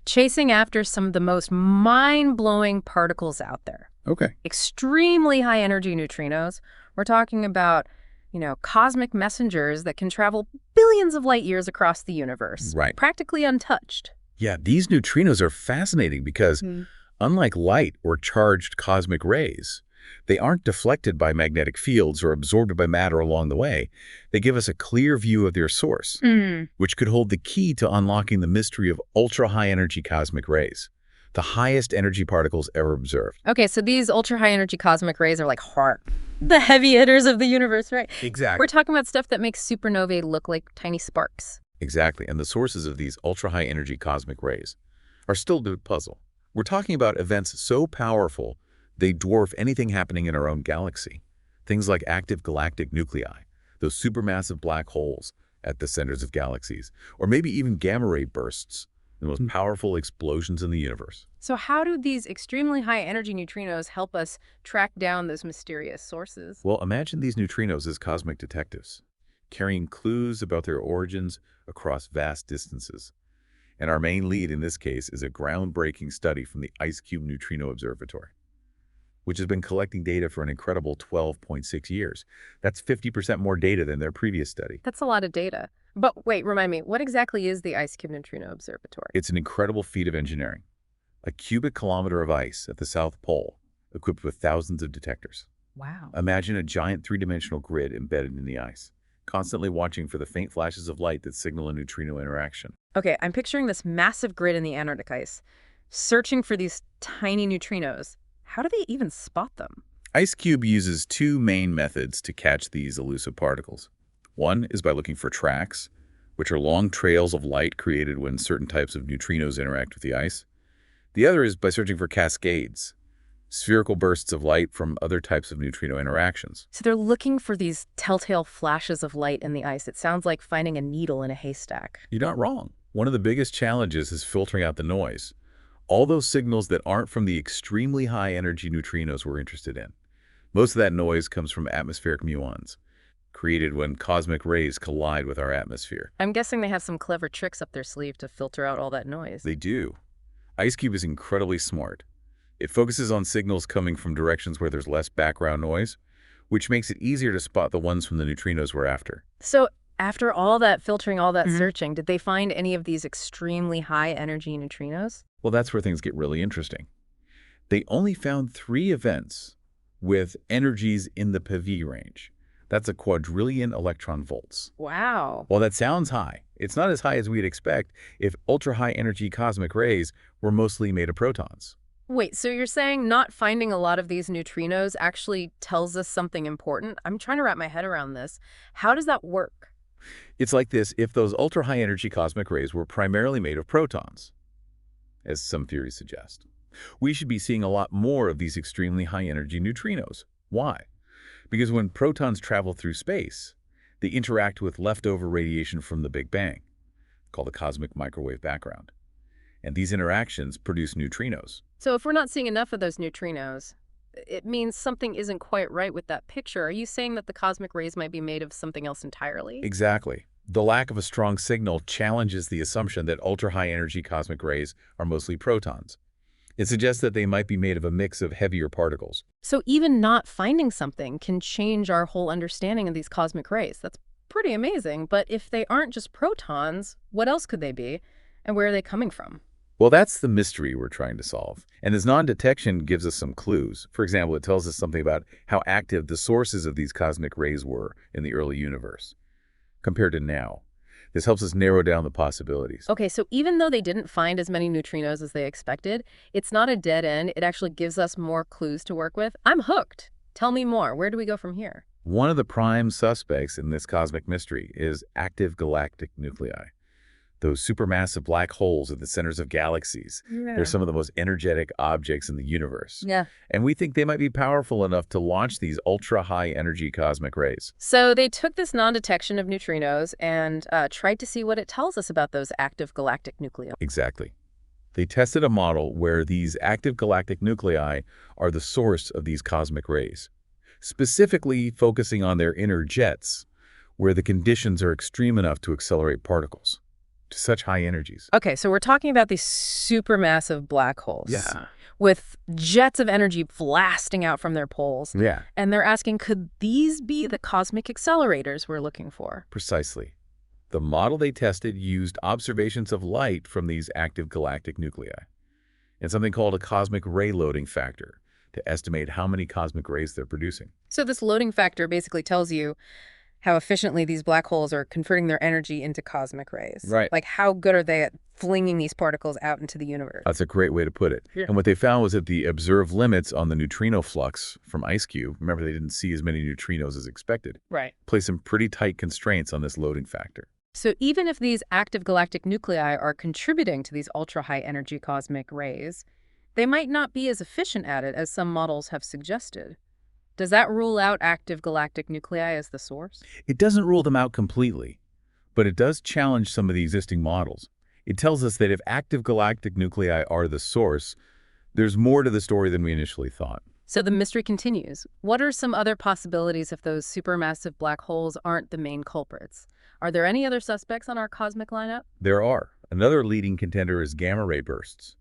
chasing after some of the most mind-blowing particles out there. Okay. Extremely high-energy neutrinos. We're talking about, cosmic messengers that can travel billions of light years across the universe. Right. Practically untouched. Yeah, these neutrinos are fascinating because unlike light or charged cosmic rays, they aren't deflected by magnetic fields or absorbed by matter along the way. They give us a clear view of their source, which could hold the key to unlocking the mystery of ultra-high energy cosmic rays, the highest energy particles ever observed. Okay, so these ultra-high energy cosmic rays are like the heavy hitters of the universe, right? Exactly. We're talking about stuff that makes supernovae look like tiny sparks. Exactly, and the sources of these ultra-high energy cosmic rays are still a puzzle. We're talking about events so powerful they dwarf anything happening in our own galaxy. Things like active galactic nuclei, those supermassive black holes at the centers of galaxies, or maybe even gamma ray bursts, the most powerful explosions in the universe. So how do these extremely high energy neutrinos help us track down those mysterious sources? Well, imagine these neutrinos as cosmic detectives, carrying clues about their origins across vast distances. And our main lead in this case is a groundbreaking study from the IceCube Neutrino Observatory, which has been collecting data for an incredible 12.6 years. That's 50% more data than their previous study. That's a lot of data. But wait, remind me, what exactly is the IceCube Neutrino Observatory? It's an incredible feat of engineering. A cubic kilometer of ice at the South Pole, equipped with thousands of detectors. Wow. Imagine a giant three-dimensional grid embedded in the ice, constantly watching for the faint flashes of light that signal a neutrino interaction. Okay, I'm picturing this massive grid in the Antarctic ice, searching for these tiny neutrinos. How do they even spot them? IceCube uses two main methods to catch these elusive particles. One is by looking for tracks, which are long trails of light created when certain types of neutrinos interact with the ice. The other is by searching for cascades, spherical bursts of light from other types of neutrino interactions. So they're looking for these telltale flashes of light in the ice. It sounds like finding a needle in a haystack. You're not wrong. One of the biggest challenges is filtering out the noise. All those signals that aren't from the extremely high energy neutrinos we're interested in. Most of that noise comes from atmospheric muons, created when cosmic rays collide with our atmosphere. I'm guessing they have some clever tricks up their sleeve to filter out all that noise. They do. IceCube is incredibly smart. It focuses on signals coming from directions where there's less background noise, which makes it easier to spot the ones from the neutrinos we're after. So after all that filtering, all that searching, did they find any of these extremely high energy neutrinos? Well, that's where things get really interesting. They only found 3 events with energies in the PeV range. That's a quadrillion electron volts. Wow. While that sounds high, it's not as high as we'd expect if ultra-high energy cosmic rays were mostly made of protons. Wait, so you're saying not finding a lot of these neutrinos actually tells us something important? I'm trying to wrap my head around this. How does that work? It's like this: if those ultra-high energy cosmic rays were primarily made of protons, as some theories suggest, we should be seeing a lot more of these extremely high energy neutrinos. Why? Because when protons travel through space, they interact with leftover radiation from the Big Bang, called the cosmic microwave background. And these interactions produce neutrinos. So if we're not seeing enough of those neutrinos, it means something isn't quite right with that picture. Are you saying that the cosmic rays might be made of something else entirely? Exactly. The lack of a strong signal challenges the assumption that ultra-high energy cosmic rays are mostly protons. It suggests that they might be made of a mix of heavier particles. So even not finding something can change our whole understanding of these cosmic rays. That's pretty amazing. But if they aren't just protons, what else could they be? And where are they coming from? Well, that's the mystery we're trying to solve. And this non-detection gives us some clues. For example, it tells us something about how active the sources of these cosmic rays were in the early universe compared to now. This helps us narrow down the possibilities. Okay, so even though they didn't find as many neutrinos as they expected, it's not a dead end. It actually gives us more clues to work with. I'm hooked. Tell me more. Where do we go from here? One of the prime suspects in this cosmic mystery is active galactic nuclei. Those supermassive black holes at the centers of galaxies. Yeah. They're some of the most energetic objects in the universe. Yeah. And we think they might be powerful enough to launch these ultra-high energy cosmic rays. So they took this non-detection of neutrinos and tried to see what it tells us about those active galactic nuclei. Exactly. They tested a model where these active galactic nuclei are the source of these cosmic rays, specifically focusing on their inner jets, where the conditions are extreme enough to accelerate particles. to such high energies. Okay, so we're talking about these supermassive black holes. Yeah. With jets of energy blasting out from their poles. Yeah, And they're asking, could these be the cosmic accelerators we're looking for? precisely. The model they tested used observations of light from these active galactic nuclei and something called a cosmic ray loading factor to estimate how many cosmic rays they're producing. So this loading factor basically tells you how efficiently these black holes are converting their energy into cosmic rays. Right. Like, how good are they at flinging these particles out into the universe? That's a great way to put it. Yeah. And what they found was that the observed limits on the neutrino flux from IceCube, remember they didn't see as many neutrinos as expected, Right. placed some pretty tight constraints on this loading factor. So even if these active galactic nuclei are contributing to these ultra-high energy cosmic rays, they might not be as efficient at it as some models have suggested. Does that rule out active galactic nuclei as the source? It doesn't rule them out completely, but it does challenge some of the existing models. It tells us that if active galactic nuclei are the source, there's more to the story than we initially thought. So the mystery continues. What are some other possibilities if those supermassive black holes aren't the main culprits? Are there any other suspects on our cosmic lineup? There are. Another leading contender is gamma ray bursts,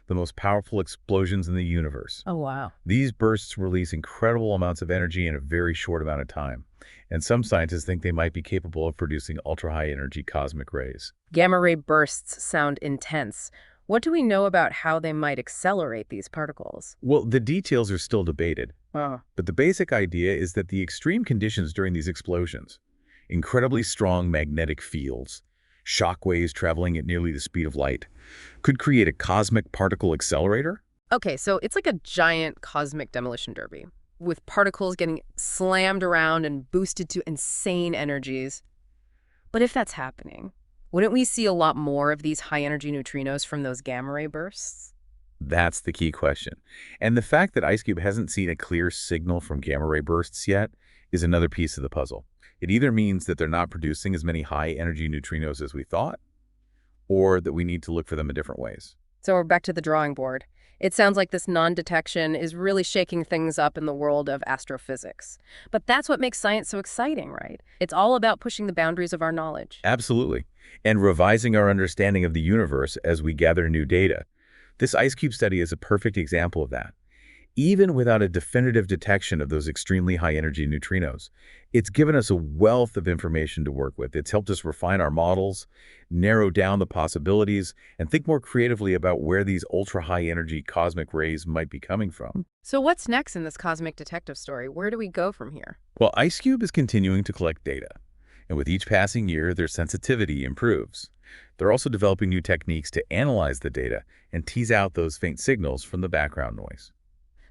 the most powerful explosions in the universe. Oh, wow. These bursts release incredible amounts of energy in a very short amount of time, and some scientists think they might be capable of producing ultra-high energy cosmic rays. Gamma ray bursts sound intense. What do we know about how they might accelerate these particles? Well, the details are still debated, Oh. but the basic idea is that the extreme conditions during these explosions, incredibly strong magnetic fields, shock waves traveling at nearly the speed of light, could create a cosmic particle accelerator? Okay, so it's like a giant cosmic demolition derby, with particles getting slammed around and boosted to insane energies. But if that's happening, wouldn't we see a lot more of these high-energy neutrinos from those gamma ray bursts? That's the key question. And the fact that IceCube hasn't seen a clear signal from gamma ray bursts yet is another piece of the puzzle. It either means that they're not producing as many high-energy neutrinos as we thought, or that we need to look for them in different ways. So we're back to the drawing board. It sounds like this non-detection is really shaking things up in the world of astrophysics. But that's what makes science so exciting, right? It's all about pushing the boundaries of our knowledge. Absolutely. And revising our understanding of the universe as we gather new data. This IceCube study is a perfect example of that. Even without a definitive detection of those extremely high-energy neutrinos, it's given us a wealth of information to work with. It's helped us refine our models, narrow down the possibilities, and think more creatively about where these ultra-high-energy cosmic rays might be coming from. So what's next in this cosmic detective story? Where do we go from here? Well, IceCube is continuing to collect data, and with each passing year, their sensitivity improves. They're also developing new techniques to analyze the data and tease out those faint signals from the background noise.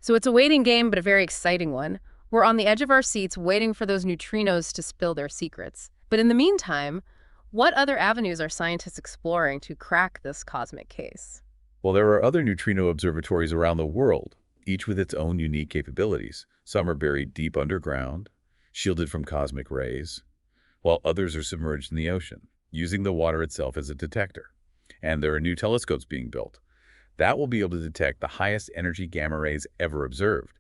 So it's a waiting game, but a very exciting one. We're on the edge of our seats waiting for those neutrinos to spill their secrets. But in the meantime, what other avenues are scientists exploring to crack this cosmic case? Well, there are other neutrino observatories around the world, each with its own unique capabilities. Some are buried deep underground, shielded from cosmic rays, while others are submerged in the ocean, using the water itself as a detector. And there are new telescopes being built that will be able to detect the highest energy gamma rays ever observed,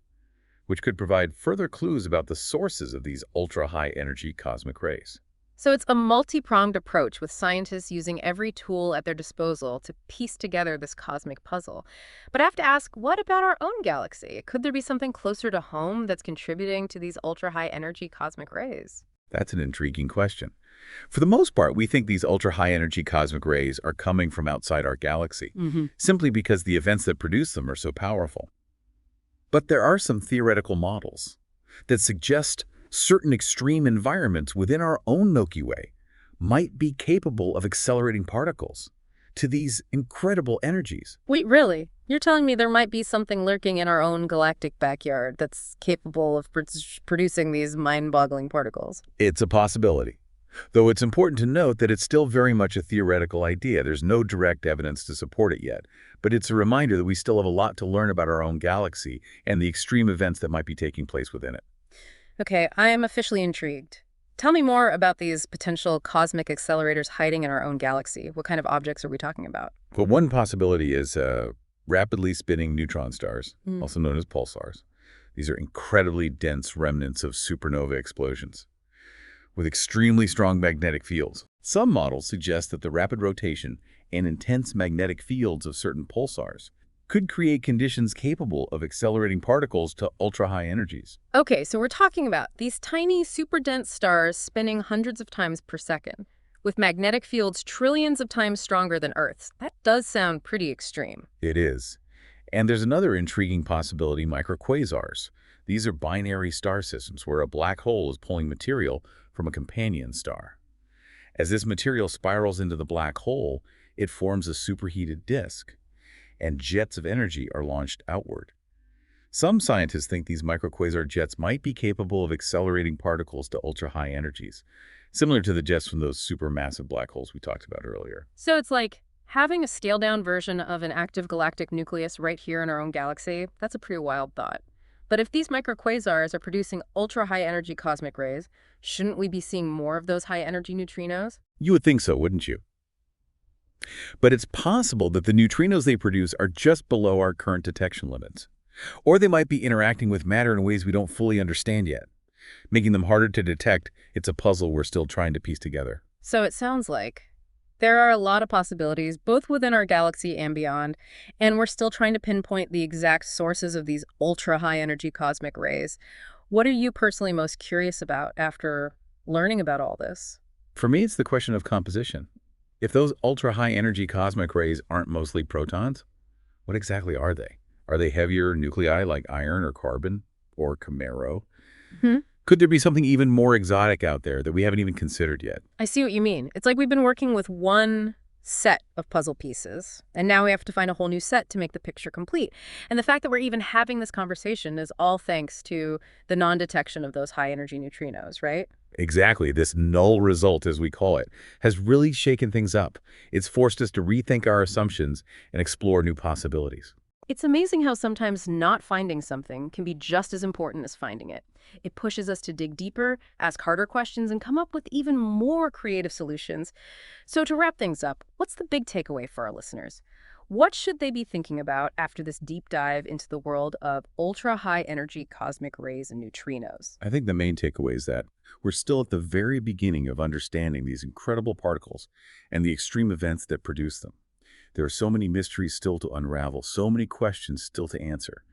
which could provide further clues about the sources of these ultra-high energy cosmic rays. So it's a multi-pronged approach with scientists using every tool at their disposal to piece together this cosmic puzzle. But I have to ask, what about our own galaxy? Could there be something closer to home that's contributing to these ultra-high energy cosmic rays? That's an intriguing question. For the most part, we think these ultra-high energy cosmic rays are coming from outside our galaxy, simply because the events that produce them are so powerful. But there are some theoretical models that suggest certain extreme environments within our own Milky Way might be capable of accelerating particles to these incredible energies. Wait, really? You're telling me there might be something lurking in our own galactic backyard that's capable of producing these mind-boggling particles? It's a possibility, though it's important to note that it's still very much a theoretical idea. There's no direct evidence to support it yet, but it's a reminder that we still have a lot to learn about our own galaxy and the extreme events that might be taking place within it. Okay, I am officially intrigued. Tell me more about these potential cosmic accelerators hiding in our own galaxy. What kind of objects are we talking about? Well, one possibility is rapidly spinning neutron stars, also known as pulsars. These are incredibly dense remnants of supernova explosions with extremely strong magnetic fields. Some models suggest that the rapid rotation and intense magnetic fields of certain pulsars could create conditions capable of accelerating particles to ultra-high energies. Okay, so we're talking about these tiny, super dense stars spinning hundreds of times per second, with magnetic fields trillions of times stronger than Earth's. That does sound pretty extreme. It is. And there's another intriguing possibility, microquasars. These are binary star systems where a black hole is pulling material from a companion star. As this material spirals into the black hole, it forms a superheated disk, and jets of energy are launched outward. Some scientists think these microquasar jets might be capable of accelerating particles to ultra-high energies, similar to the jets from those supermassive black holes we talked about earlier. So it's like having a scaled-down version of an active galactic nucleus right here in our own galaxy. That's a pretty wild thought. But if these microquasars are producing ultra-high energy cosmic rays, shouldn't we be seeing more of those high-energy neutrinos? You would think so, wouldn't you? But it's possible that the neutrinos they produce are just below our current detection limits. Or they might be interacting with matter in ways we don't fully understand yet, making them harder to detect. It's a puzzle we're still trying to piece together. So it sounds like there are a lot of possibilities, both within our galaxy and beyond, and we're still trying to pinpoint the exact sources of these ultra-high energy cosmic rays. What are you personally most curious about after learning about all this? For me, it's the question of composition. If those ultra-high energy cosmic rays aren't mostly protons, what exactly are they? Are they heavier nuclei like iron or carbon or Camaro? Could there be something even more exotic out there that we haven't even considered yet? I see what you mean. It's like we've been working with one set of puzzle pieces, and now we have to find a whole new set to make the picture complete. And the fact that we're even having this conversation is all thanks to the non-detection of those high-energy neutrinos, right? Exactly. This null result, as we call it, has really shaken things up. It's forced us to rethink our assumptions and explore new possibilities. It's amazing how sometimes not finding something can be just as important as finding it. It pushes us to dig deeper, ask harder questions, and come up with even more creative solutions. So to wrap things up, what's the big takeaway for our listeners? What should they be thinking about after this deep dive into the world of ultra-high energy cosmic rays and neutrinos? I think the main takeaway is that we're still at the very beginning of understanding these incredible particles and the extreme events that produce them. There are so many mysteries still to unravel, so many questions still to answer.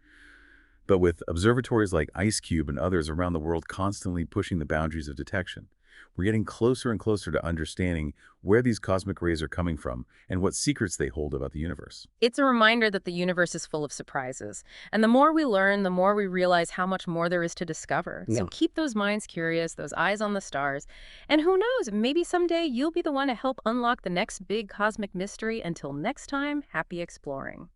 But with observatories like IceCube and others around the world constantly pushing the boundaries of detection, we're getting closer and closer to understanding where these cosmic rays are coming from and what secrets they hold about the universe. It's a reminder that the universe is full of surprises. And the more we learn, the more we realize how much more there is to discover. Yeah. So keep those minds curious, those eyes on the stars. And who knows, maybe someday you'll be the one to help unlock the next big cosmic mystery. Until next time, happy exploring.